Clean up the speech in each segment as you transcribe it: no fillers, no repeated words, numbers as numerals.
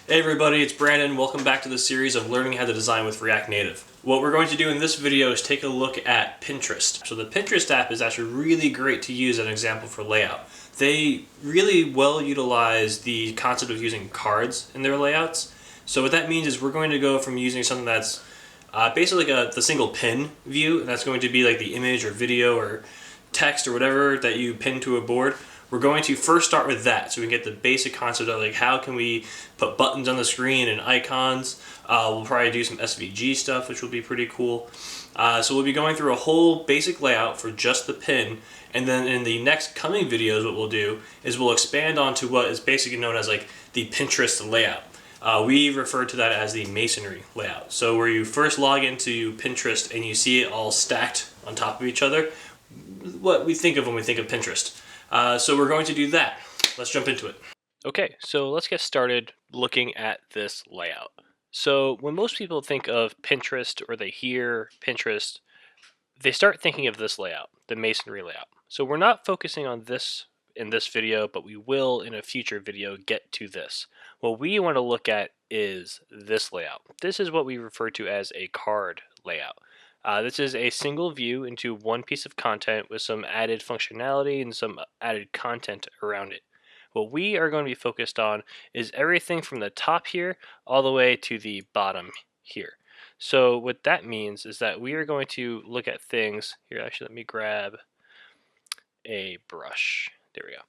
Hey everybody, it's Brandon. Welcome back to the series of learning how to design with React Native. What we're going to do in this video is take a look at Pinterest. So the Pinterest app is actually really great to use as an example for layout. They really well utilize the concept of using cards in their layouts. So what that means is we're going to go from using something that's basically the single pin view, and that's going to be like the image or video or text or whatever that you pin to a board. We're going to first start with that so we can get the basic concept of like how can we put buttons on the screen and icons. We'll probably do some SVG stuff, which will be pretty cool. So we'll be going through a whole basic layout for just the pin, and then in the next coming videos what we'll do is we'll expand onto what is basically known as like the Pinterest layout. We refer to that as the masonry layout. So where you first log into Pinterest and you see it all stacked on top of each other, what we think of when we think of Pinterest. So we're going to do that. Let's jump into it. Okay, so let's get started looking at this layout. So when most people think of Pinterest or they hear Pinterest, they start thinking of this layout, the masonry layout. So we're not focusing on this in this video, but we will in a future video get to this. What we want to look at is this layout. This is what we refer to as a card layout. This is a single view into one piece of content with some added functionality and some added content around it. What we are going to be focused on is everything from the top here all the way to the bottom here. So what that means is that we are going to look at things here. Actually, let me grab a brush. There we go.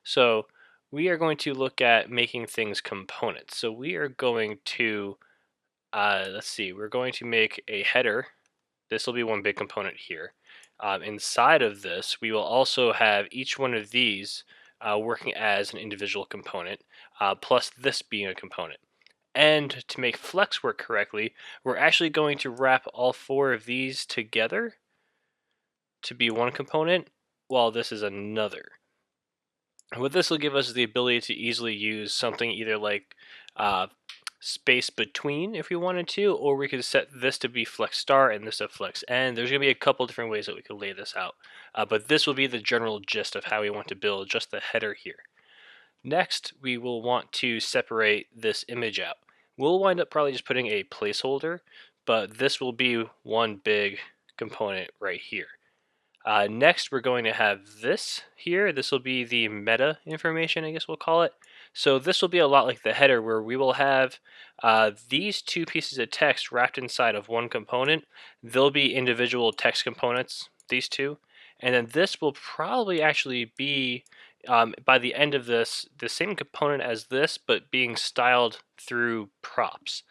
So we are going to look at making things components. So we are going to, let's see, we're going to make a header. This will be one big component here. Inside of this, we will also have each one of these working as an individual component, plus this being a component. And to make Flex work correctly, we're actually going to wrap all four of these together to be one component, while this is another. What this will give us is the ability to easily use something either like space between if we wanted to, or we could set this to be flex start and this to flex end. There's going to be a couple different ways that we could lay this out, but this will be the general gist of how we want to build just the header here. Next, we will want to separate this image out. We'll wind up probably just putting a placeholder, but this will be one big component right here. Next, we're going to have this here. This will be the meta information, I guess we'll call it. So this will be a lot like the header, where we will have these two pieces of text wrapped inside of one component. They'll be individual text components, these two. And then this will probably actually be, by the end of this, the same component as this, but being styled through props.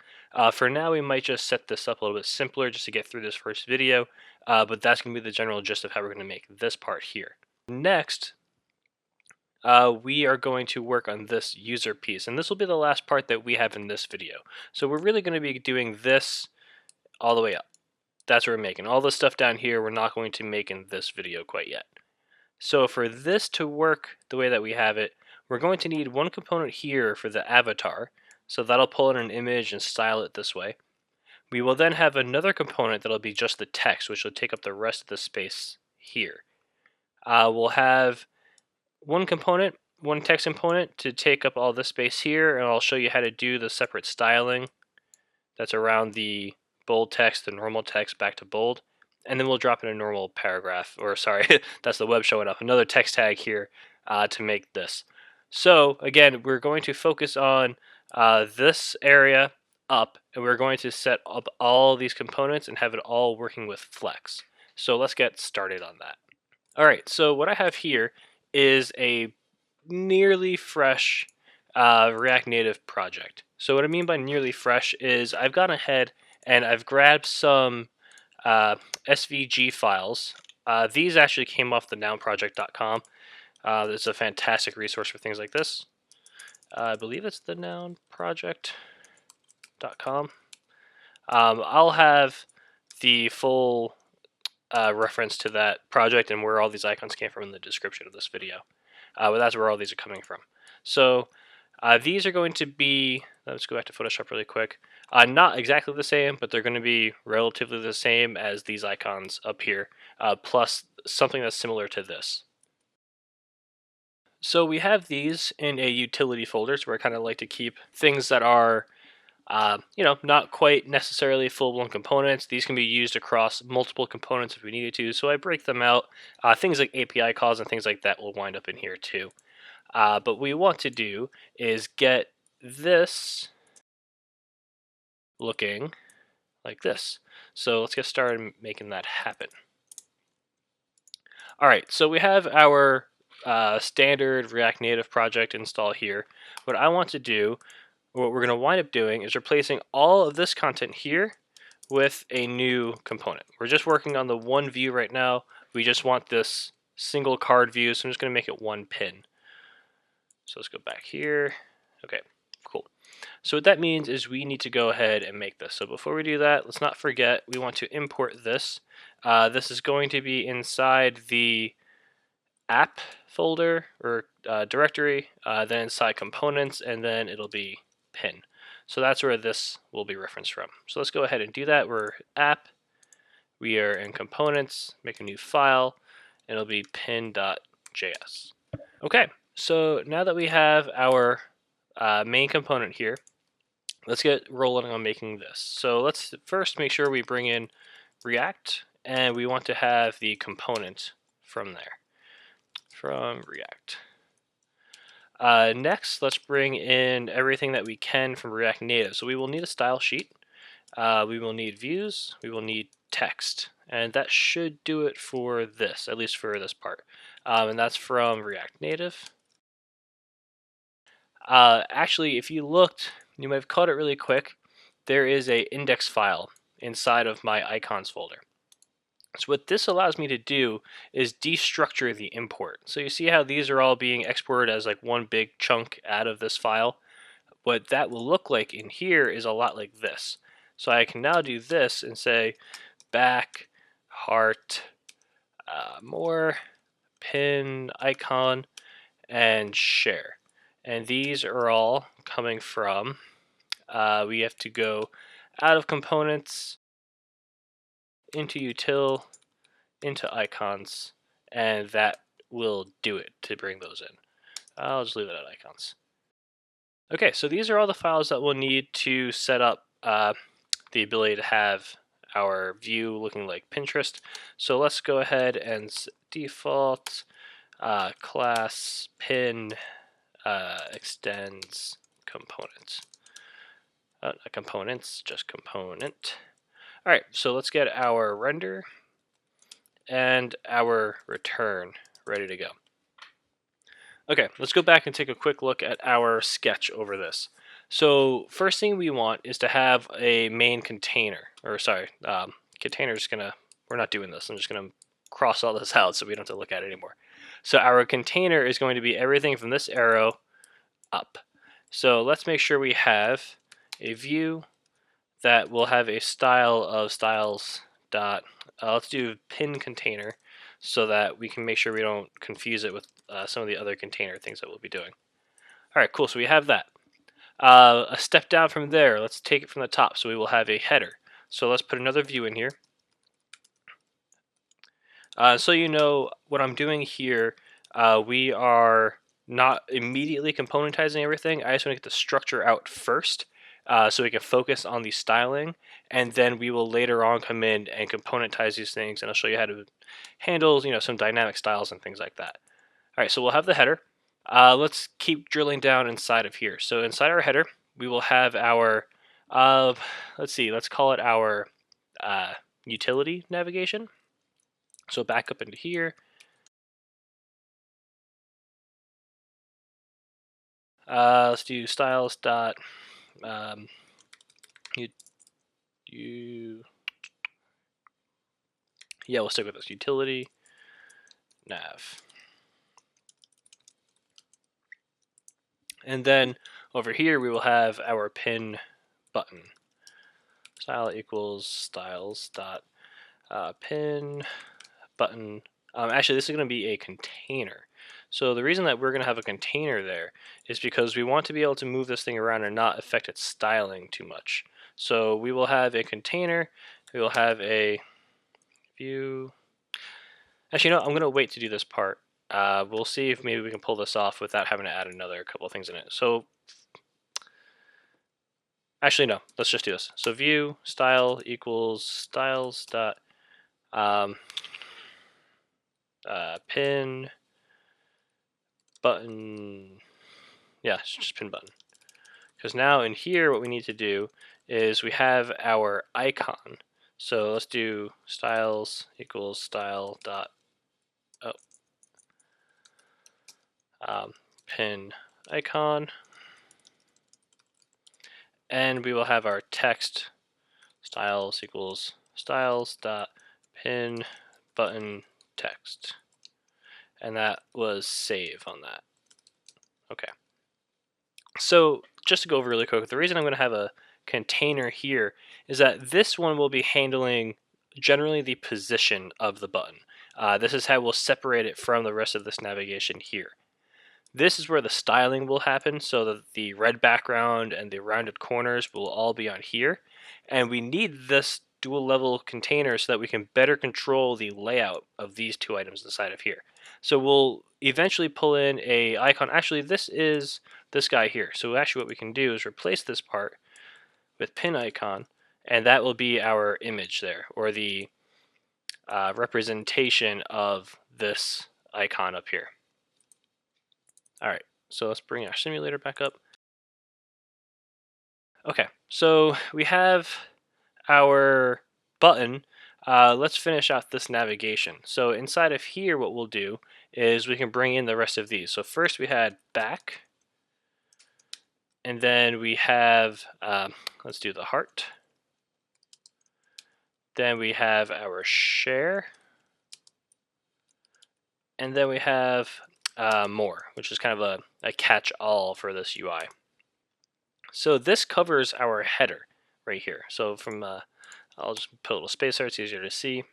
For now, we might just set this up a little bit simpler just to get through this first video, but that's going to be the general gist of how we're going to make this part here. Next, we are going to work on this user piece, and this will be the last part that we have in this video. So we're really going to be doing this all the way up. That's what we're making. All this stuff down here we're not going to make in this video quite yet. So for this to work the way that we have it, we're going to need one component here for the avatar. So that'll pull in an image and style it this way. We will then have another component that'll be just the text, which will take up the rest of the space here. We'll have one component, one text component to take up all this space here, and I'll show you how to do the separate styling that's around the bold text, the normal text back to bold. And then we'll drop in a normal paragraph, or sorry, that's the web showing up, another text tag here to make this. So again, we're going to focus on this area up, and we're going to set up all these components and have it all working with Flex. So let's get started on that. All right, so what I have here is a nearly fresh React Native project. So what I mean by nearly fresh is I've gone ahead and I've grabbed some SVG files. These actually came off the nounproject.com. It's a fantastic resource for things like this. I believe it's the nounproject.com. I'll have the full reference to that project and where all these icons came from in the description of this video. But that's where all these are coming from. So these are going to be, let's go back to Photoshop really quick. Not exactly the same, but they're going to be relatively the same as these icons up here, plus something that's similar to this. So we have these in a utility folder, so we're kind of like to keep things that are not quite necessarily full-blown components. These can be used across multiple components if we needed to, so I break them out. Things like API calls and things like that will wind up in here too. But what we want to do is get this looking like this. So let's get started making that happen. All right, so we have our standard React Native project install here. What I want to do, what we're going to wind up doing, is replacing all of this content here with a new component. We're just working on the one view right now. We just want this single card view, so I'm just going to make it one pin. So let's go back here. Okay, cool. So what that means is we need to go ahead and make this. So before we do that, let's not forget we want to import this. This is going to be inside the app folder or directory, then inside components, and then it'll be pin. So that's where this will be referenced from. So let's go ahead and do that. We're app, we are in components, make a new file, and it'll be pin.js. Okay, so now that we have our main component here, let's get rolling on making this. So let's first make sure we bring in React, and we want to have the component from there, from React. Next, let's bring in everything that we can from React Native. So we will need a style sheet, we will need views, we will need text, and that should do it for this, at least for this part. And that's from React Native. Actually, if you looked, you might have caught it really quick. There is a index file inside of my icons folder. So what this allows me to do is destructure the import. So you see how these are all being exported as like one big chunk out of this file? What that will look like in here is a lot like this. So I can now do this and say back, heart, more, pin, icon, and share. And these are all coming from, we have to go out of components, into util, into icons, and that will do it to bring those in. I'll just leave it at icons. Okay, so these are all the files that we'll need to set up the ability to have our view looking like Pinterest. So let's go ahead and default class pin extends component. Not components, just component. All right, so let's get our render and our return ready to go. Okay, let's go back and take a quick look at our sketch over this. So first thing we want is to have a main container, or sorry, container's gonna, we're not doing this, I'm just gonna cross all this out so we don't have to look at it anymore. So our container is going to be everything from this arrow up. So let's make sure we have a view that will have a style of styles dot, let's do pin container so that we can make sure we don't confuse it with some of the other container things that we'll be doing. All right, cool, so we have that. A step down from there, let's take it from the top, so we will have a header. So let's put another view in here. So you know what I'm doing here, we are not immediately componentizing everything. I just want to get the structure out first so we can focus on the styling, and then we will later on come in and componentize these things, and I'll show you how to handle some dynamic styles and things like that. All right, so we'll have the header. Let's keep drilling down inside of here. So inside our header, we will have our, let's call it our utility navigation. So back up into here. Let's do styles dot yeah, we'll stick with this utility nav. And then over here we will have our pin button. Style equals styles dot pin button. Actually, this is going to be a container. So the reason that we're going to have a container there is because we want to be able to move this thing around and not affect its styling too much. So we will have a container, we will have a view. Actually, no, I'm going to wait to do this part. we'll see if maybe we can pull this off without having to add another couple of things in it. So actually, no, let's just do this. So view style equals styles dot pin button. Yeah, it's just pin button. Because now in here, what we need to do is we have our icon. So let's do styles equals style dot pin icon, and we will have our text styles equals styles dot pin button text, and that was save on that. Okay. So just to go over really quick, the reason I'm going to have a container here is that this one will be handling generally the position of the button. This is how we'll separate it from the rest of this navigation here. This is where the styling will happen, so that the red background and the rounded corners will all be on here. And we need this dual level container so that we can better control the layout of these two items inside of here. So we'll eventually pull in a icon. Actually, this is this guy here. So actually what we can do is replace this part with pin icon, and that will be our image there, or the representation of this icon up here. All right, so let's bring our simulator back up. Okay, so we have our button. Let's finish out this navigation. So inside of here, what we'll do is we can bring in the rest of these. So first we had back, and then we have, let's do the heart. Then we have our share, and then we have more, which is kind of a catch-all for this UI. So this covers our header right here. So from, I'll just put a little space there, it's easier to see.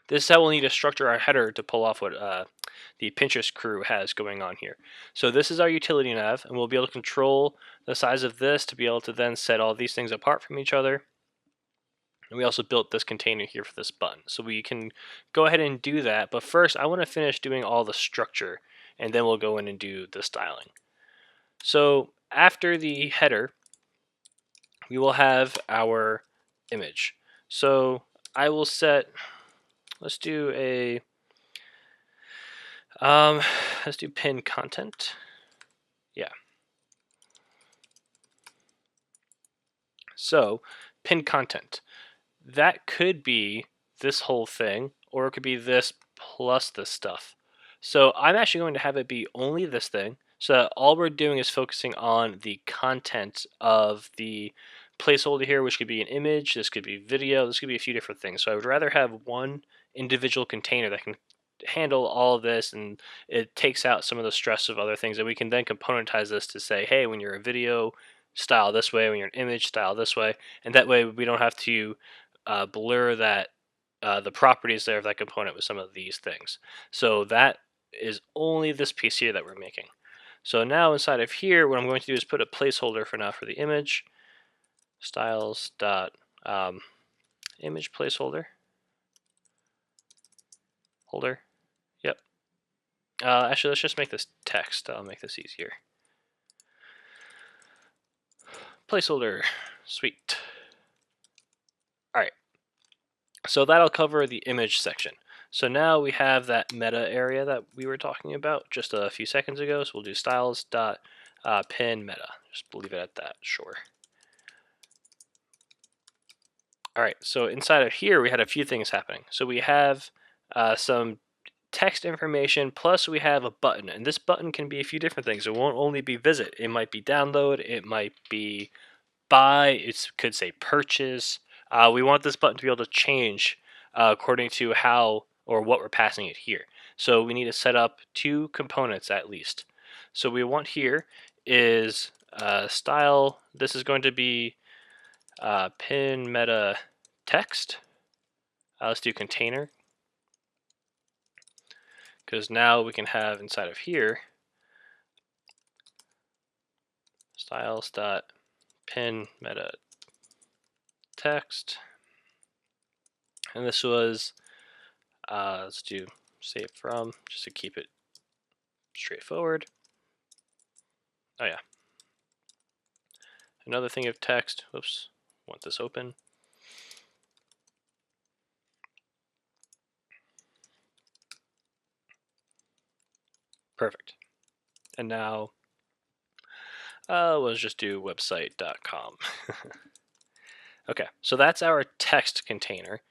This is how we'll need to structure our header to pull off what the Pinterest crew has going on here. So this is our utility nav, and we'll be able to control the size of this to be able to then set all these things apart from each other. And we also built this container here for this button. So we can go ahead and do that, but first I want to finish doing all the structure, and then we'll go in and do the styling. So after the header, we will have our image. So I will set, let's do a, let's do pin content. Yeah. So pin content, that could be this whole thing, or it could be this plus this stuff. So I'm actually going to have it be only this thing, so that all we're doing is focusing on the content of the placeholder here, which could be an image, this could be video, this could be a few different things. So I would rather have one individual container that can handle all of this, and it takes out some of the stress of other things, and we can then componentize this to say, hey, when you're a video, style this way, when you're an image, style this way, and that way we don't have to blur that the properties there of that component with some of these things. So that is only this piece here that we're making. So now inside of here, what I'm going to do is put a placeholder for now for the image, styles dot image placeholder holder. Yep. Actually, let's just make this text. I'll make this easier. Placeholder, sweet. All right. So that'll cover the image section. So now we have that meta area that we were talking about just a few seconds ago. So we'll do styles dot pin meta. Just leave it at that, sure. All right, so inside of here, we had a few things happening. So we have some text information, plus we have a button. And this button can be a few different things. It won't only be visit. It might be download. It might be buy. It could say purchase. We want this button to be able to change according to how or what we're passing it here. So we need to set up two components at least. So we want here is style. This is going to be pin meta text. Let's do container, because now we can have inside of here styles dot pin meta text, and this was let's do save from, just to keep it straightforward. Oh yeah. Another thing of text. Whoops. Want this open. Perfect. And now, let's just do website.com. Okay, so that's our text container.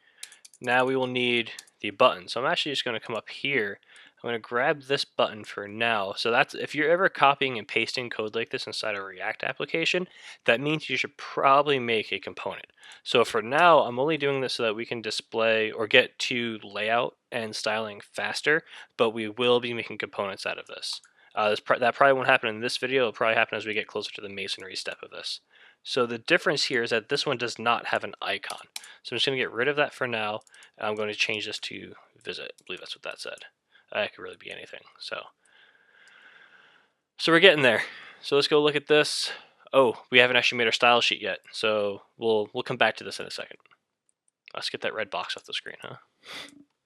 Now we will need the button. So I'm actually just going to come up here. I'm going to grab this button for now. So that's, if you're ever copying and pasting code like this inside a React application, that means you should probably make a component. So for now, I'm only doing this so that we can display or get to layout and styling faster, but we will be making components out of this. That probably won't happen in this video. It'll probably happen as we get closer to the masonry step of this. So the difference here is that this one does not have an icon. So I'm just going to get rid of that for now. I'm going to change this to visit. I believe that's what that said. That could really be anything. So we're getting there. So let's go look at this. Oh, we haven't actually made our style sheet yet. So we'll come back to this in a second. Let's get that red box off the screen, huh?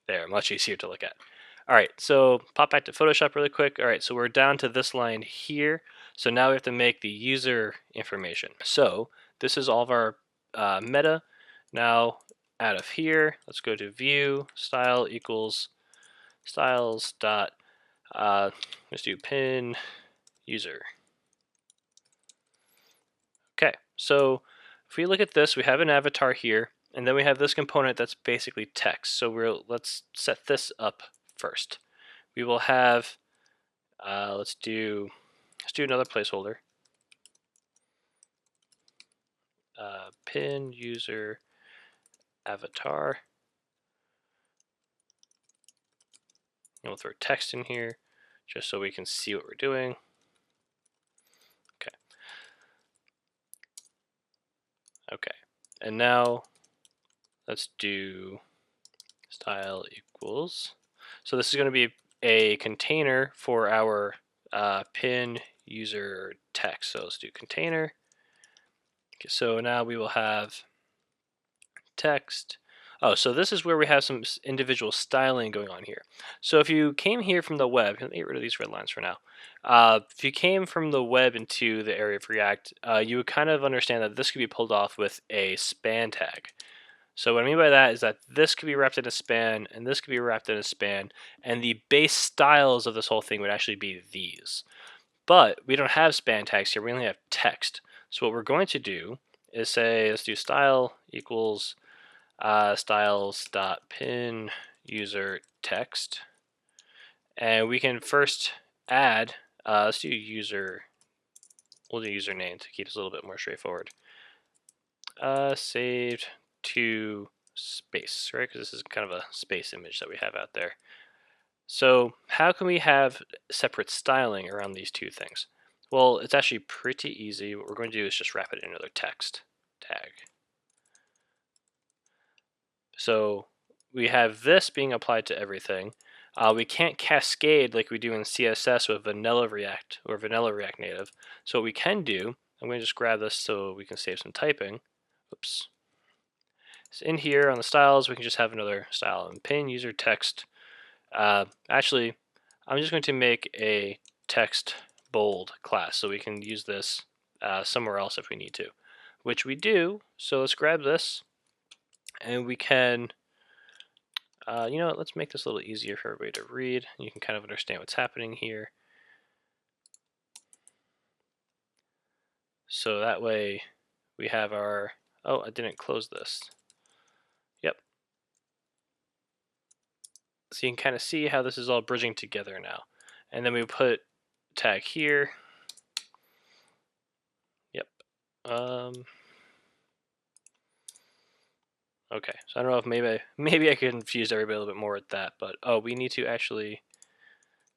There, much easier to look at. All right, so pop back to Photoshop really quick. All right, so we're down to this line here. So now we have to make the user information. So this is all of our meta. Now out of here, let's go to view, style equals styles dot, let's do pin user. Okay, so if we look at this, we have an avatar here, and then we have this component that's basically text. So let's set this up first. We will have, let's do another placeholder. Pin user avatar. And we'll throw text in here just so we can see what we're doing. Okay. Okay. And now let's do style equals. So this is going to be a container for our pin user text. So let's do container. Okay, so now we will have text. Oh, so this is where we have some individual styling going on here. So if you came here from the web, let me get rid of these red lines for now. If you came from the web into the area of React, you would kind of understand that this could be pulled off with a span tag. So what I mean by that is that this could be wrapped in a span, and this could be wrapped in a span, and the base styles of this whole thing would actually be these. But we don't have span tags here, we only have text. So what we're going to do is say, let's do style equals styles.pin user text. And we can first add, let's do user, we'll do username to keep this a little bit more straightforward. Saved to space, right? Because this is kind of a space image that we have out there. So how can we have separate styling around these two things? Well, it's actually pretty easy. What we're going to do is just wrap it in another text tag. So we have this being applied to everything. We can't cascade like we do in CSS with vanilla React or vanilla React Native. So what we can do, I'm going to just grab this so we can save some typing. Oops. So in here on the styles, we can just have another style and pin user text. Actually, I'm just going to make a text bold class so we can use this somewhere else if we need to, which we do. So let's grab this. And we can, you know what, let's make this a little easier for everybody to read. You can kind of understand what's happening here. So that way we have our, oh, I didn't close this. Yep. So you can kind of see how this is all bridging together now. And then we put tag here. Yep. Okay, so I don't know if maybe I confused everybody a little bit more with that, but oh, we need to actually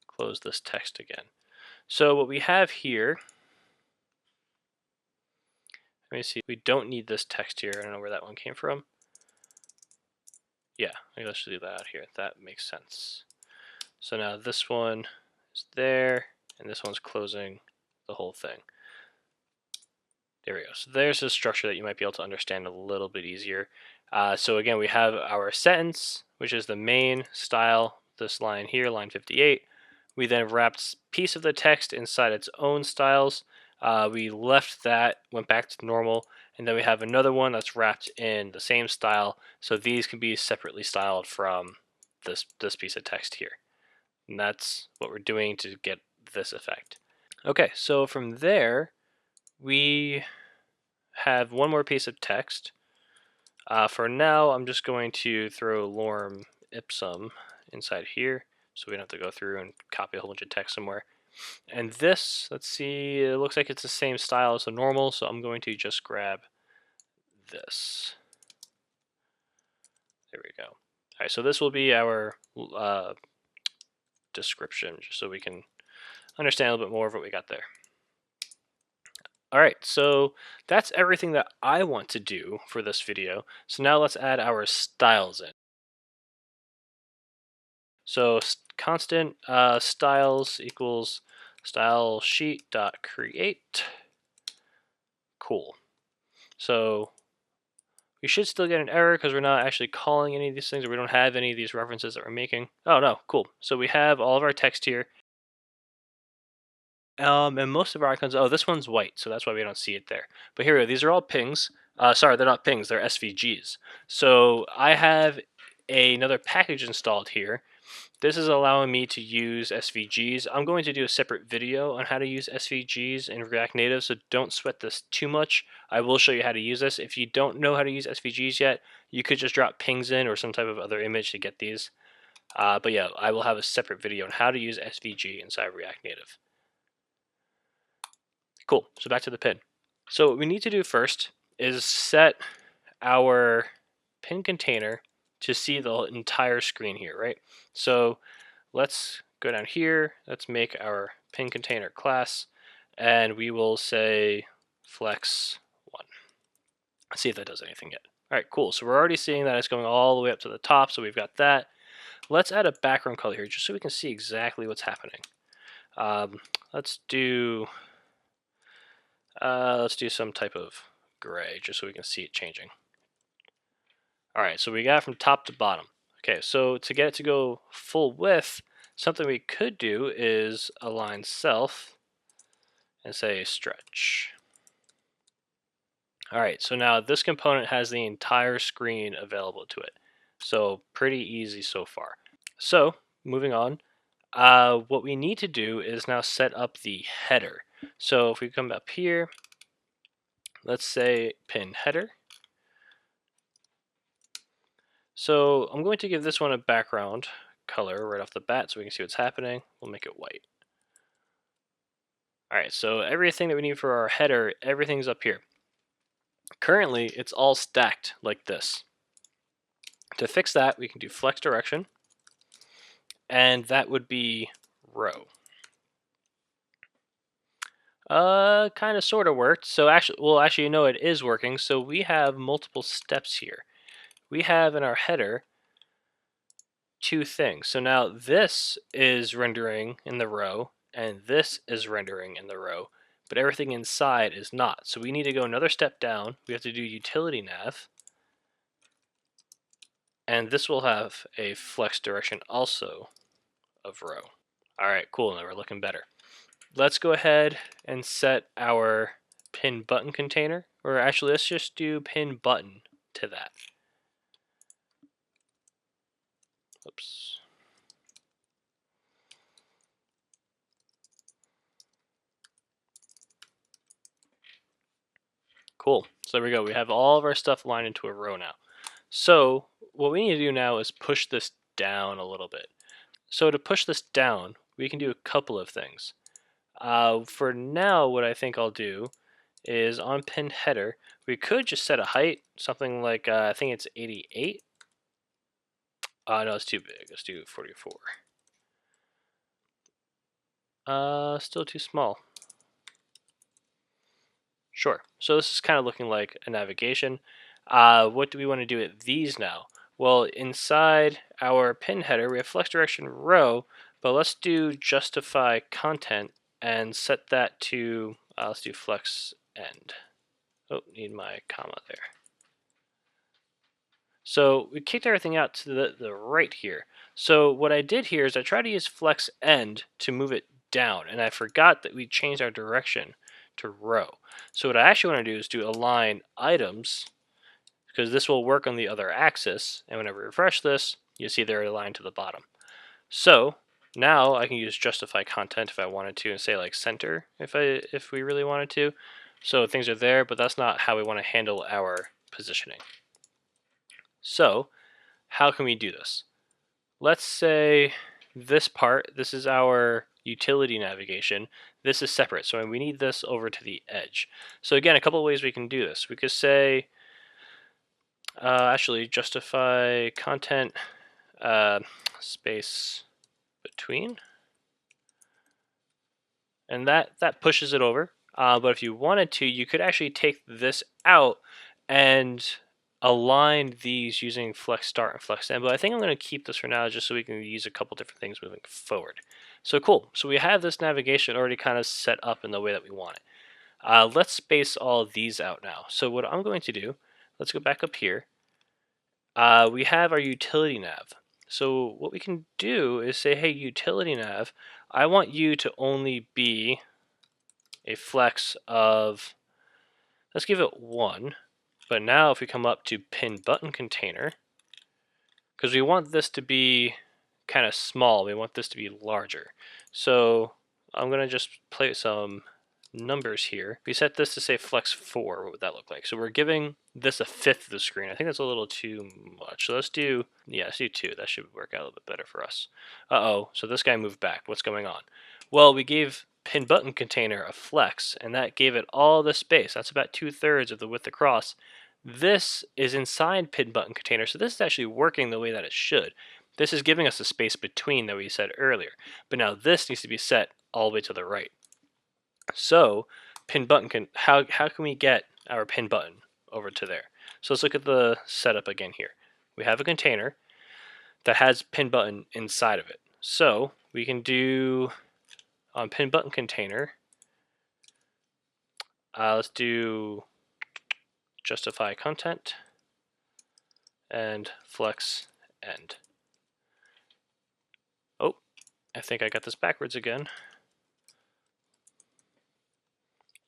close this text again. So what we have here, let me see, we don't need this text here. I don't know where that one came from. Yeah, let's leave that out here. That makes sense. So now this one is there, and this one's closing the whole thing. There we go. So there's a structure that you might be able to understand a little bit easier. So again, we have our sentence, which is the main style this line here, line 58. We then wrapped piece of the text inside its own styles. We left that, went back to normal, and then we have another one that's wrapped in the same style. So these can be separately styled from this piece of text here. And that's what we're doing to get this effect. Okay, so from there, we have one more piece of text. For now, I'm just going to throw lorem ipsum inside here, so we don't have to go through and copy a whole bunch of text somewhere. And this, let's see, it looks like it's the same style as the normal, so I'm going to just grab this. There we go. All right, so this will be our description, just so we can understand a little bit more of what we got there. All right, so that's everything that I want to do for this video. So now let's add our styles in. So constant styles equals style sheet dot create. Cool. So we should still get an error because we're not actually calling any of these things, or we don't have any of these references that we're making. Oh no, cool. So we have all of our text here. And most of our icons, oh, this one's white, so that's why we don't see it there. But here we go, these are all pings. Sorry, they're not pings, they're SVGs. So I have another package installed here. This is allowing me to use SVGs. I'm going to do a separate video on how to use SVGs in React Native, so don't sweat this too much. I will show you how to use this. If you don't know how to use SVGs yet, you could just drop pings in or some type of other image to get these. But yeah, I will have a separate video on how to use SVG inside React Native. Cool, so back to the pin. So what we need to do first is set our pin container to see the entire screen here, right? So let's go down here, let's make our pin container class, and we will say flex1. Let's see if that does anything yet. All right, cool, so we're already seeing that it's going all the way up to the top, so we've got that. Let's add a background color here just so we can see exactly what's happening. Let's do some type of gray just so we can see it changing. All right, so we got it from top to bottom. Okay, so to get it to go full width, something we could do is align self and say stretch. All right, so now this component has the entire screen available to it. So pretty easy so far. So moving on, what we need to do is now set up the header. So if we come up here, let's say pin header. So I'm going to give this one a background color right off the bat so we can see what's happening. We'll make it white. All right, so everything that we need for our header, everything's up here. Currently, it's all stacked like this. To fix that, we can do flex direction, and that would be row. Kind of sort of worked. So actually, you know, it is working. So we have multiple steps here. We have in our header two things. So now this is rendering in the row, and this is rendering in the row, but everything inside is not. So we need to go another step down. We have to do utility nav, and this will have a flex direction also of row. All right, cool, now we're looking better. Let's go ahead and set our pin button container, or actually let's just do pin button to that. Oops. Cool, so there we go. We have all of our stuff lined into a row now. So what we need to do now is push this down a little bit. So to push this down, we can do a couple of things. For now, what I think I'll do is on pin header, we could just set a height, something like, I think it's 88. No, it's too big. Let's do 44. Still too small. Sure. So this is kind of looking like a navigation. What do we want to do with these now? Well, inside our pin header, we have flex direction row, but let's do justify content and set that to, let's do flex end. Oh, need my comma there. So we kicked everything out to the right here. So what I did here is I tried to use flex end to move it down, and I forgot that we changed our direction to row. So what I actually want to do is do align items, because this will work on the other axis, and when I refresh this, you see they're aligned to the bottom. So now I can use justify content if I wanted to, and say like center if we really wanted to. So things are there, but that's not how we want to handle our positioning. So how can we do this? Let's say this part, this is our utility navigation. This is separate, so we need this over to the edge. So again, a couple of ways we can do this. We could say, actually justify content space between, and that pushes it over. But if you wanted to, you could actually take this out and align these using flex start and flex end. But I think I'm going to keep this for now just so we can use a couple different things moving forward. So cool. So we have this navigation already kind of set up in the way that we want it. Let's space all of these out now. So what I'm going to do, let's go back up here. We have our utility nav. So what we can do is say, hey, utility nav, I want you to only be a flex of, let's give it 1. But now if we come up to pin button container, because we want this to be kind of small, we want this to be larger. So I'm going to just play some numbers here. We set this to say flex 4, what would that look like? So we're giving this a fifth of the screen. I think that's a little too much. So let's do 2. That should work out a little bit better for us. Uh-oh, so this guy moved back. What's going on? Well, we gave pin button container a flex, and that gave it all the space. That's about 2/3 of the width across. This is inside pin button container, so this is actually working the way that it should. This is giving us the space between that we said earlier. But now this needs to be set all the way to the right. So pin button how can we get our pin button over to there? So let's look at the setup again here. We have a container that has pin button inside of it. So we can do on pin button container, let's do justify content and flex end. Oh, I think I got this backwards again.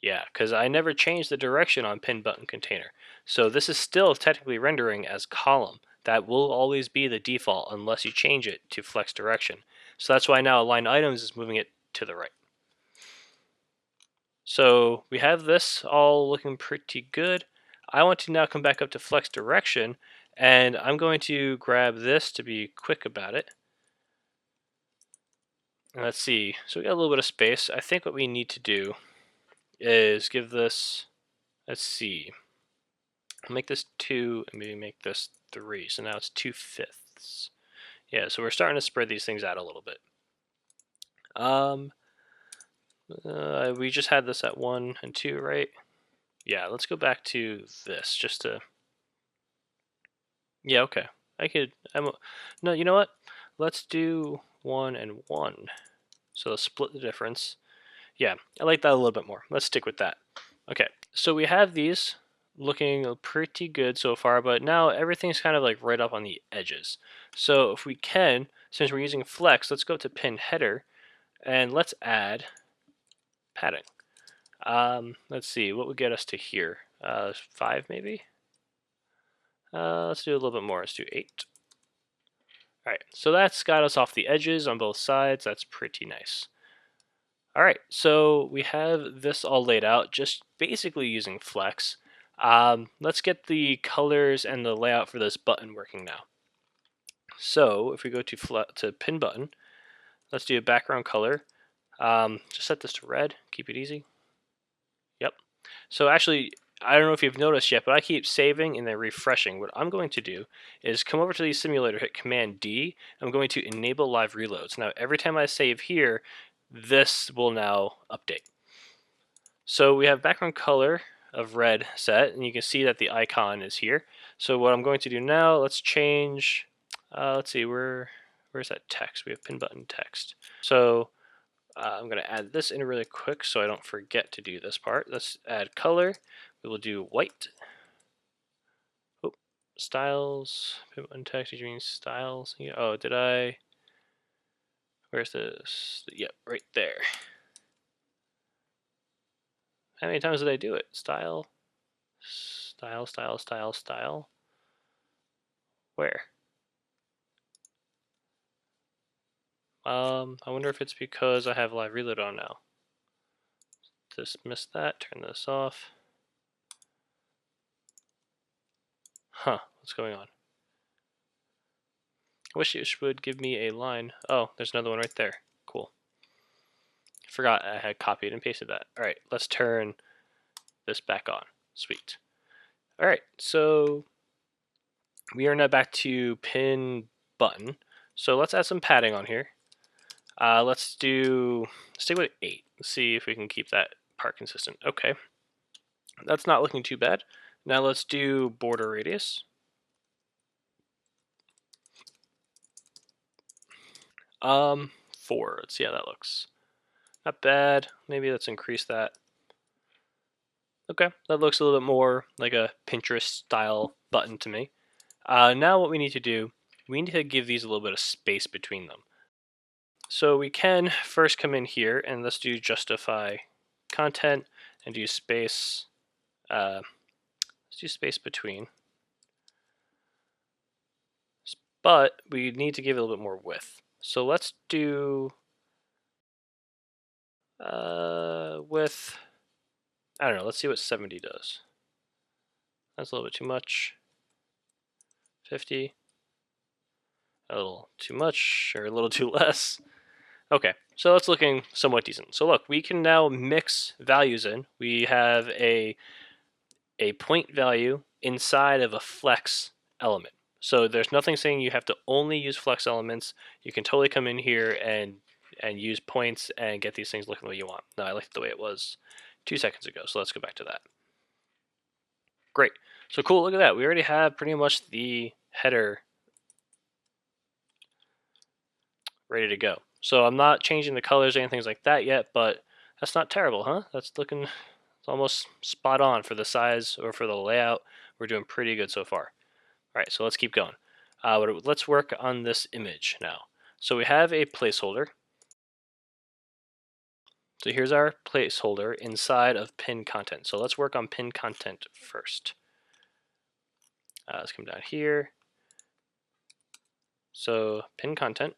Yeah, because I never changed the direction on pin button container. So this is still technically rendering as column. That will always be the default unless you change it to flex direction. So that's why now align items is moving it to the right. So we have this all looking pretty good. I want to now come back up to flex direction, and I'm going to grab this to be quick about it. And let's see, so we got a little bit of space. I think what we need to do is give this, let's see, I'll make this 2 and maybe make this 3. So now it's 2/5. Yeah, so we're starting to spread these things out a little bit. We just had this at 1 and 2, right? Yeah, let's go back to this just to. Yeah, okay. No, you know what? Let's do 1 and 1. So let's split the difference. Yeah, I like that a little bit more. Let's stick with that. Okay, so we have these looking pretty good so far, but now everything's kind of like right up on the edges. So if we can, since we're using flex, let's go to pin header and let's add padding. Let's see, what would get us to here? 5 maybe? Let's do a little bit more. Let's do 8. All right, so that's got us off the edges on both sides. That's pretty nice. All right, so we have this all laid out, just basically using flex. Let's get the colors and the layout for this button working now. So if we go to pin button, let's do a background color. Just set this to red, keep it easy. Yep. So actually, I don't know if you've noticed yet, but I keep saving and then refreshing. What I'm going to do is come over to the simulator, hit Command D. I'm going to enable live reloads. Now, every time I save here, this will now update. So we have background color of red set, and you can see that the icon is here. So what I'm going to do now, let's change, let's see, where's that text? We have pin button text. So I'm going to add this in really quick so I don't forget to do this part. Let's add color. We will do white. Oh, styles, pin button text, you mean styles? Yeah. Oh, did I? Where's this? Yep, right there. How many times did I do it? Style, style, style, style, style. Where? I wonder if it's because I have live reload on now. Dismiss that, turn this off. Huh, what's going on? I wish it would give me a line. Oh, there's another one right there. Cool. Forgot I had copied and pasted that. All right, let's turn this back on. Sweet. All right, so we are now back to pin button. So let's add some padding on here. Let's stick with 8. Let's see if we can keep that part consistent. Okay, that's not looking too bad. Now let's do border radius. 4. Let's see how that looks. Not bad. Maybe let's increase that. Okay, that looks a little bit more like a Pinterest style button to me. Now what we need to do, we need to give these a little bit of space between them. So we can first come in here and let's do justify content and do space. Let's do space between. But we need to give it a little bit more width. So let's do width. I don't know. Let's see what 70 does. That's a little bit too much. 50. A little too much or a little too less. Okay, so that's looking somewhat decent. So look, we can now mix values in. We have a point value inside of a flex element. So there's nothing saying you have to only use flex elements. You can totally come in here and use points and get these things looking the way you want. No, I liked the way it was 2 seconds ago, so let's go back to that. Great. So cool, look at that. We already have pretty much the header ready to go. So I'm not changing the colors or anything like that yet, but that's not terrible, huh? That's looking almost spot on for the size or for the layout. We're doing pretty good so far. All right, so let's keep going. Let's work on this image now. So we have a placeholder. So here's our placeholder inside of pin content. So let's work on pin content first. Let's come down here. So pin content.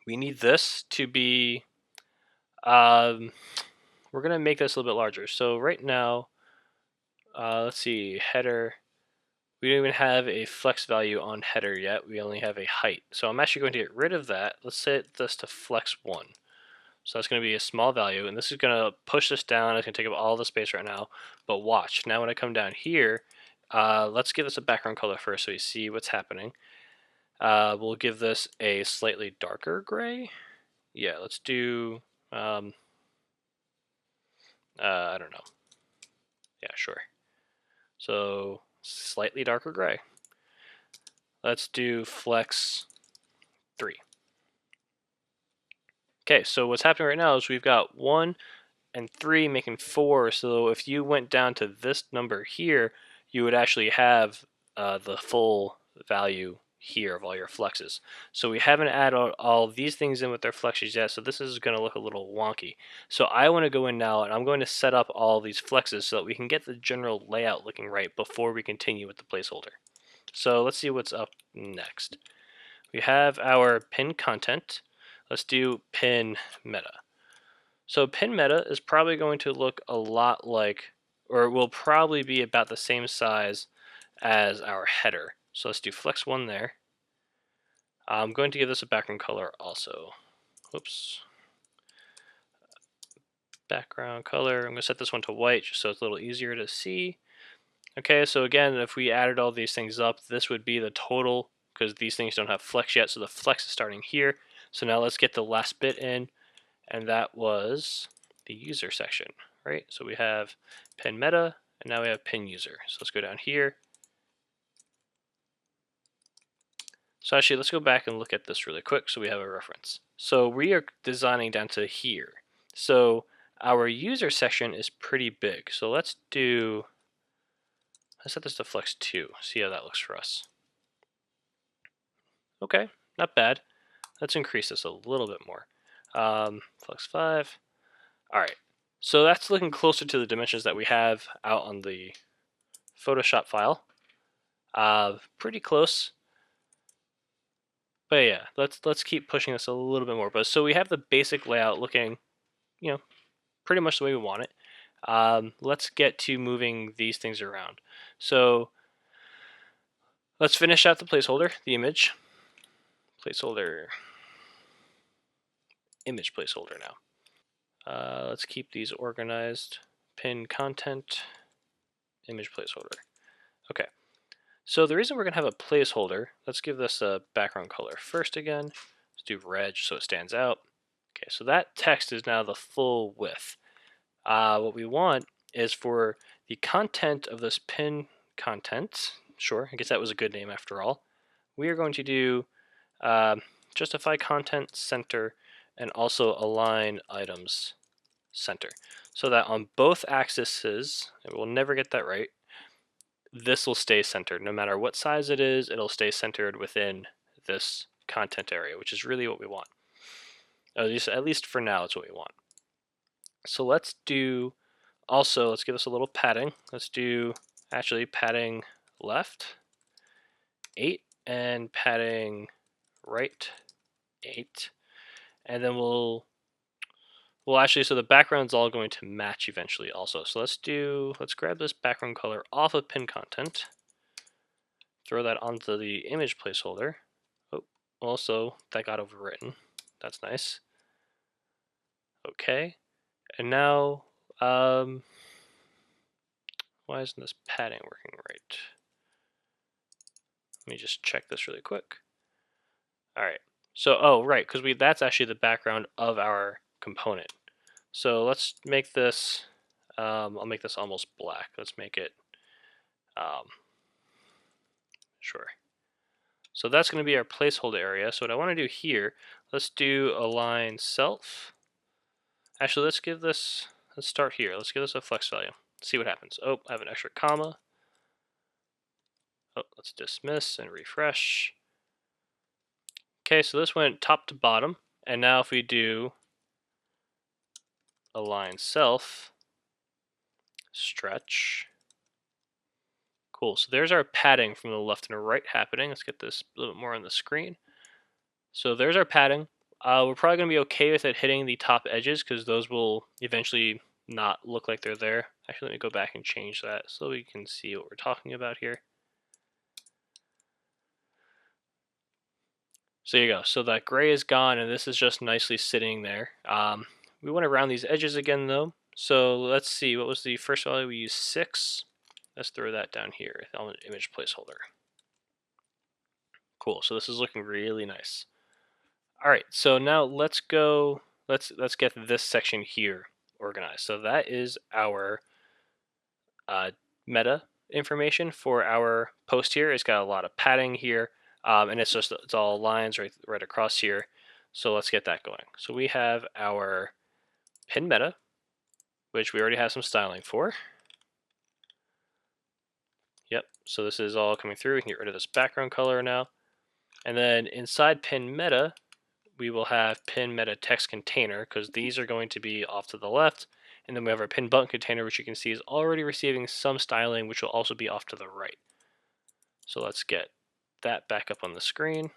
We need this to be, we're going to make this a little bit larger. So right now, let's see, header. We don't even have a flex value on header yet. We only have a height. So I'm actually going to get rid of that. Let's set this to flex 1. So that's going to be a small value, and this is going to push this down. It's going to take up all the space right now. But watch, now when I come down here, let's give this a background color first so you see what's happening. We'll give this a slightly darker gray. Yeah, let's do, I don't know. Yeah, sure. So slightly darker gray. Let's do flex 3. Okay, so what's happening right now is we've got 1 and 3 making 4. So if you went down to this number here, you would actually have the full value here of all your flexes. So we haven't added all these things in with their flexes yet, so this is going to look a little wonky. So I want to go in now and I'm going to set up all these flexes so that we can get the general layout looking right before we continue with the placeholder. So let's see what's up next. We have our pin content. Let's do pin meta. So pin meta is probably going to look a lot like, or will probably be about the same size as our header. So let's do flex 1 there. I'm going to give this a background color also. Whoops. Background color, I'm going to set this one to white just so it's a little easier to see. Okay, so again, if we added all these things up, this would be the total, because these things don't have flex yet, so the flex is starting here. So now let's get the last bit in, and that was the user section, right? So we have pin meta, and now we have pin user. So let's go down here. So actually, let's go back and look at this really quick so we have a reference. So we are designing down to here. So our user section is pretty big. So let's do Let's set this to flex 2. See how that looks for us. Okay, not bad. Let's increase this a little bit more. Flex 5. All right, so that's looking closer to the dimensions that we have out on the Photoshop file. Pretty close. But yeah, let's keep pushing this a little bit more. But so we have the basic layout looking, pretty much the way we want it. Let's get to moving these things around. So let's finish out the placeholder, the image. Placeholder, image placeholder now. Let's keep these organized. Pin content, image placeholder. Okay. So the reason we're going to have a placeholder, let's give this a background color first again. Let's do red so it stands out. Okay, so that text is now the full width. What we want is for the content of this pin content, sure, I guess that was a good name after all, we are going to do justify content center and also align items center. So that on both axes, and we'll never get that right, this will stay centered. No matter what size it is, it'll stay centered within this content area, which is really what we want. At least for now, it's what we want. So let's do, also, let's give this a little padding. Let's do, actually, padding left, 8, and padding right, 8. And then we'll actually, so the background's all going to match eventually also. So let's grab this background color off of pin content, throw that onto the image placeholder. Oh, also, that got overwritten. That's nice. Okay, and now, why isn't this padding working right? Let me just check this really quick. All right, so, oh, right, because that's actually the background of our component. So let's make this, I'll make this almost black. Let's make it, sure. So that's going to be our placeholder area. So what I want to do here, let's do align self. Actually, let's start here. Let's give this a flex value. See what happens. Oh, I have an extra comma. Oh, let's dismiss and refresh. Okay, so this went top to bottom. And now if we do align self, stretch. Cool, so there's our padding from the left and right happening. Let's get this a little bit more on the screen. So there's our padding. We're probably going to be okay with it hitting the top edges because those will eventually not look like they're there. Actually, let me go back and change that so we can see what we're talking about here. So there you go. So that gray is gone and this is just nicely sitting there. We want to round these edges again though. So let's see, what was the first value? We used 6. Let's throw that down here on an image placeholder. Cool, so this is looking really nice. All right, so now let's go, let's get this section here organized. So that is our meta information for our post here. It's got a lot of padding here, and it's all lines right across here. So let's get that going. So we have our pin meta, which we already have some styling for. Yep, so this is all coming through. We can get rid of this background color now. And then inside pin meta, we will have pin meta text container because these are going to be off to the left. And then we have our pin button container, which you can see is already receiving some styling, which will also be off to the right. So let's get that back up on the screen.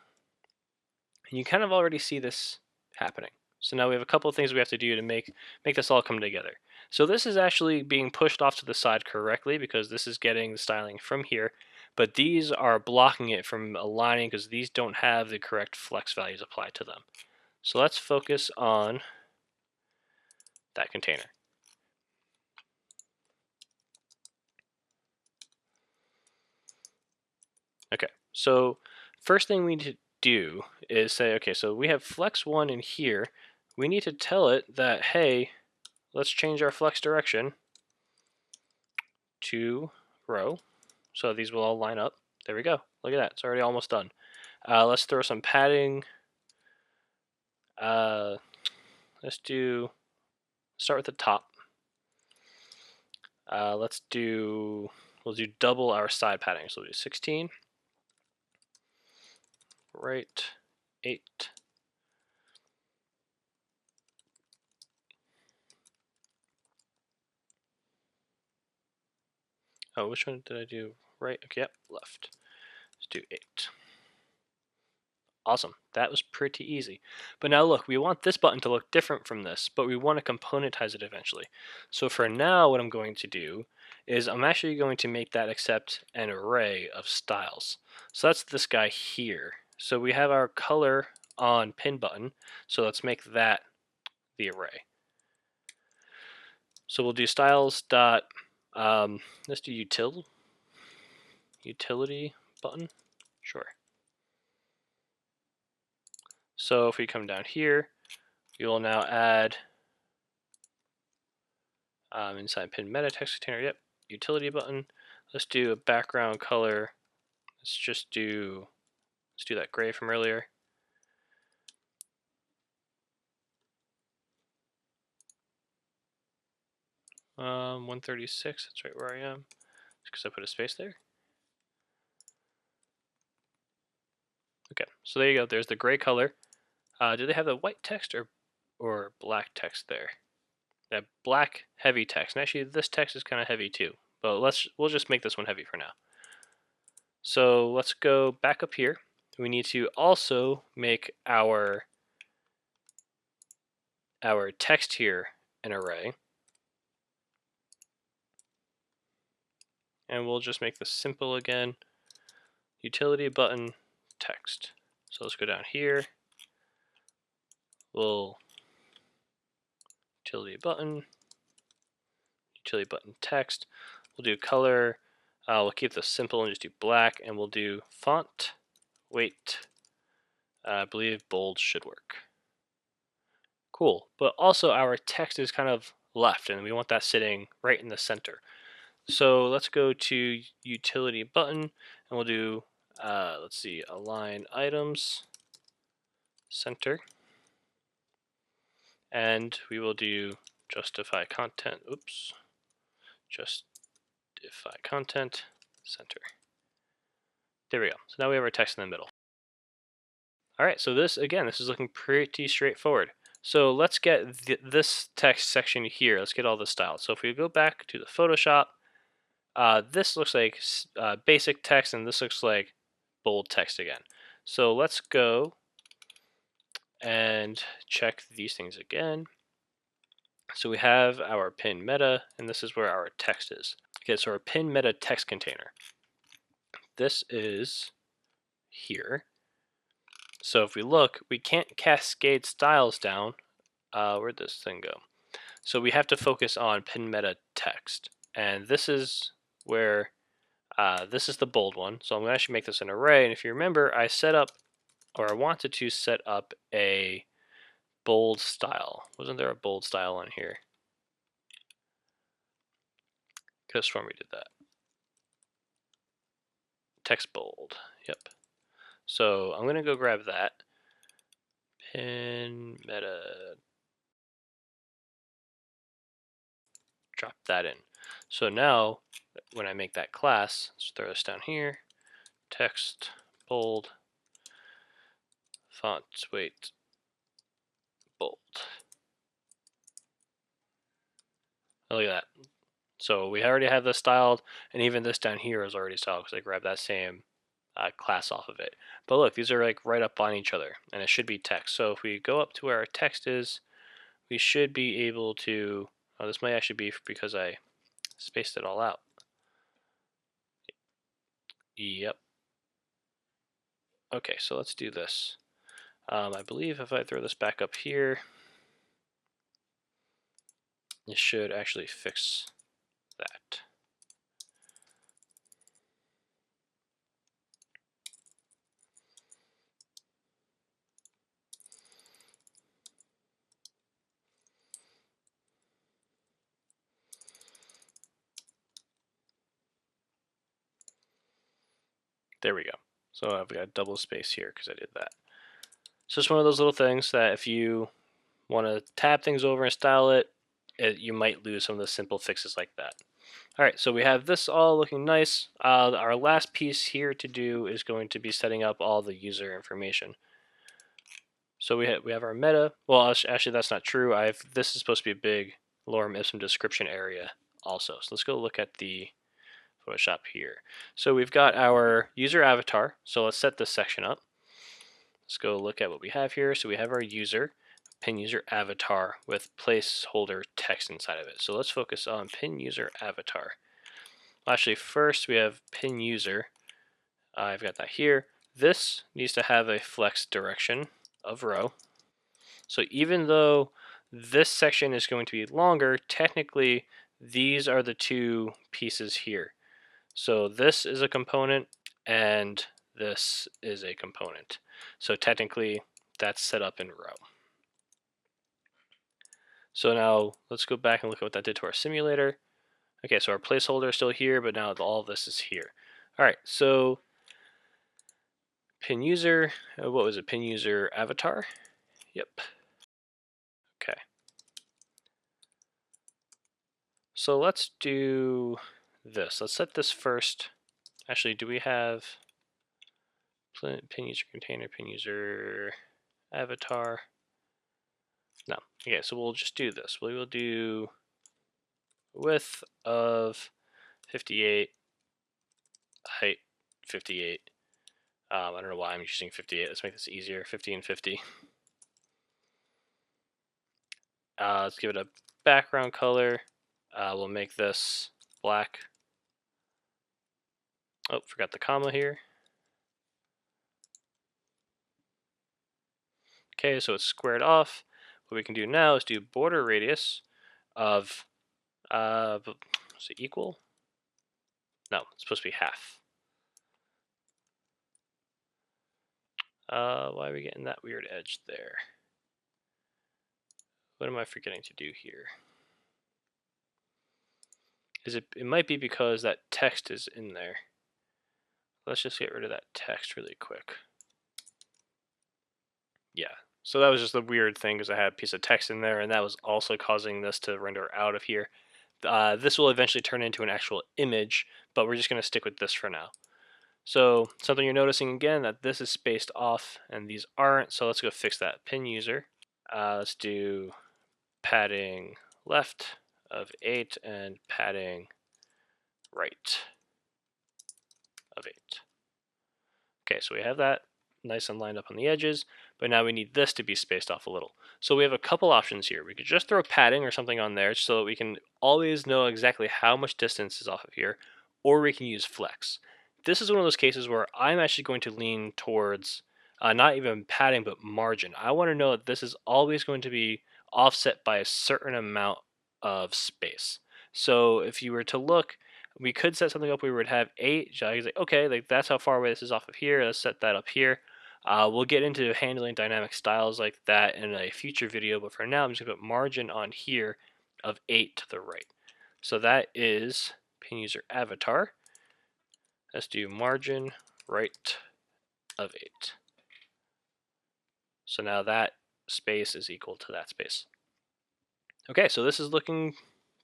And you kind of already see this happening. So now we have a couple of things we have to do to make this all come together. So this is actually being pushed off to the side correctly because this is getting the styling from here. But these are blocking it from aligning because these don't have the correct flex values applied to them. So let's focus on that container. Okay, so first thing we need to do is say, okay, so we have flex 1 in here. We need to tell it that, hey, let's change our flex direction to row. So these will all line up. There we go. Look at that. It's already almost done. Let's throw some padding. Let's start with the top. We'll we'll do double our side padding. So we'll do 16, right, 8. Oh, which one did I do? Right, okay, yep, left. Let's do 8. Awesome, that was pretty easy. But now look, we want this button to look different from this, but we want to componentize it eventually. So for now, what I'm going to do is I'm actually going to make that accept an array of styles. So that's this guy here. So we have our color on pin button, so let's make that the array. So we'll do styles dot, let's do utility button, sure. So if we come down here, we will now add inside pin meta text container, yep, utility button. Let's do a background color. Let's do that gray from earlier. Um, 136, that's right where I am. Just because I put a space there. Okay, so there you go, there's the gray color. Do they have the white text or black text there? That black heavy text. And actually this text is kind of heavy too. But we'll just make this one heavy for now. So let's go back up here. We need to also make our text here an array. And we'll just make this simple again. Utility button text. So let's go down here. We'll utility button text. We'll do color. We'll keep this simple and just do black, and we'll do font weight. I believe bold should work. Cool, but also our text is kind of left, and we want that sitting right in the center. So let's go to utility button, and we'll do, let's see, align items, center, and we will do justify content, justify content, center. There we go. So now we have our text in the middle. All right, so this is looking pretty straightforward. So let's get this text section here. Let's get all this styled. So if we go back to the Photoshop, this looks like basic text, and this looks like bold text again. So let's go and check these things again. So we have our pin meta, and this is where our text is. Okay, so our pin meta text container. This is here. So if we look, we can't cascade styles down. Where'd this thing go? So we have to focus on pin meta text. And this is where, this is the bold one. So I'm going to actually make this an array. And if you remember, I wanted to set up a bold style. Wasn't there a bold style on here? Could have sworn we did that. Text bold, yep. So I'm going to go grab that. Pin meta. Drop that in. So now, when I make that class, let's throw this down here. Text bold. Font weight bold. Oh, look at that. So we already have this styled, and even this down here is already styled because I grabbed that same class off of it. But look, these are like right up on each other, and it should be text. So if we go up to where our text is, we should be able to, oh, this might actually be because I spaced it all out. Yep. Okay, so let's do this. I believe if I throw this back up here, it should actually fix that. There we go. So I've got double space here because I did that. So it's one of those little things that if you want to tab things over and style it, you might lose some of the simple fixes like that. All right, so we have this all looking nice. Our last piece here to do is going to be setting up all the user information. So we have our meta. Well, actually, that's not true. This is supposed to be a big lorem ipsum description area also. So let's go look at the Photoshop here. So we've got our user avatar. So let's set this section up. Let's go look at what we have here. So we have our user, pin user avatar with placeholder text inside of it. So let's focus on pin user avatar. Actually, first we have pin user. I've got that here. This needs to have a flex direction of row. So even though this section is going to be longer, technically these are the two pieces here. So this is a component and this is a component. So technically that's set up in row. So now let's go back and look at what that did to our simulator. Okay, so our placeholder is still here, but now all of this is here. All right, so pin user, what was it? Pin user avatar? Yep. Okay. So let's do this. Let's set this first. Actually, do we have pin user container, pin user avatar? No. Okay, so we'll just do this. We will do width of 58, height 58. I don't know why I'm using 58. Let's make this easier. 50 and 50. Let's give it a background color. We'll make this black. Oh, forgot the comma here. Okay, so it's squared off. What we can do now is do border radius of, is it equal? No, it's supposed to be half. Why are we getting that weird edge there? What am I forgetting to do here? It might be because that text is in there. Let's just get rid of that text really quick. Yeah, so that was just a weird thing because I had a piece of text in there and that was also causing this to render out of here. This will eventually turn into an actual image, but we're just going to stick with this for now. So something you're noticing again, that this is spaced off and these aren't, so let's go fix that. Pin user, let's do padding left of 8 and padding right of 8. Okay, so we have that nice and lined up on the edges, but now we need this to be spaced off a little. So we have a couple options here. We could just throw padding or something on there so that we can always know exactly how much distance is off of here, or we can use flex. This is one of those cases where I'm actually going to lean towards not even padding, but margin. I want to know that this is always going to be offset by a certain amount of space. So if you were to look, we could set something up where we would have 8. So I was like, okay, like that's how far away this is off of here. Let's set that up here. We'll get into handling dynamic styles like that in a future video, but for now I'm just going to put margin on here of 8 to the right. So that is pin user avatar. Let's do margin right of 8. So now that space is equal to that space. Okay, so this is looking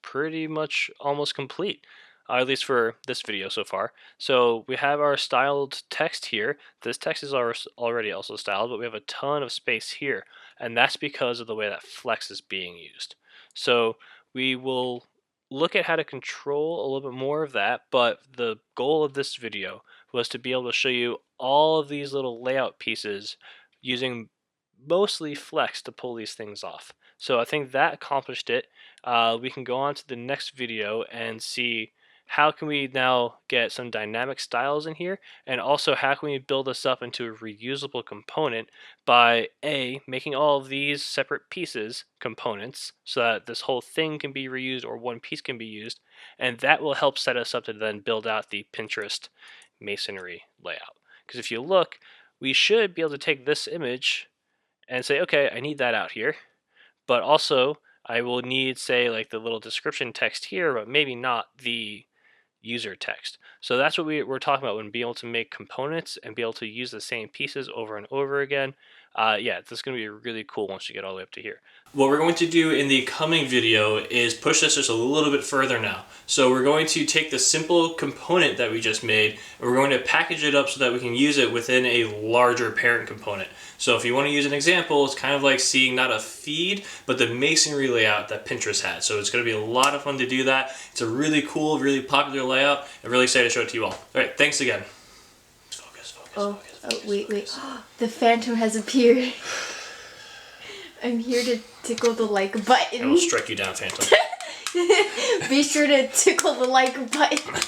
pretty much almost complete. At least for this video so far. So we have our styled text here. This text is already also styled, but we have a ton of space here, and that's because of the way that flex is being used. So we will look at how to control a little bit more of that, but the goal of this video was to be able to show you all of these little layout pieces using mostly flex to pull these things off. So I think that accomplished it. We can go on to the next video and see how can we now get some dynamic styles in here, and also how can we build this up into a reusable component by making all of these separate pieces components so that this whole thing can be reused or one piece can be used, and that will help set us up to then build out the Pinterest masonry layout. Because if you look, we should be able to take this image and say, okay, I need that out here, but also I will need, say, like the little description text here, but maybe not the user text. So that's what we're talking about when being able to make components and be able to use the same pieces over and over again. Yeah, this is going to be really cool once you get all the way up to here. What we're going to do in the coming video is push this just a little bit further now. So we're going to take the simple component that we just made and we're going to package it up so that we can use it within a larger parent component. So if you want to use an example, it's kind of like seeing not a feed, but the masonry layout that Pinterest had. So it's going to be a lot of fun to do that. It's a really cool, really popular layout. I'm really excited to show it to you all. All right, thanks again. Focus. Wait. The phantom has appeared. I'm here to tickle the like button. I will strike you down, Phantom. Be sure to tickle the like button.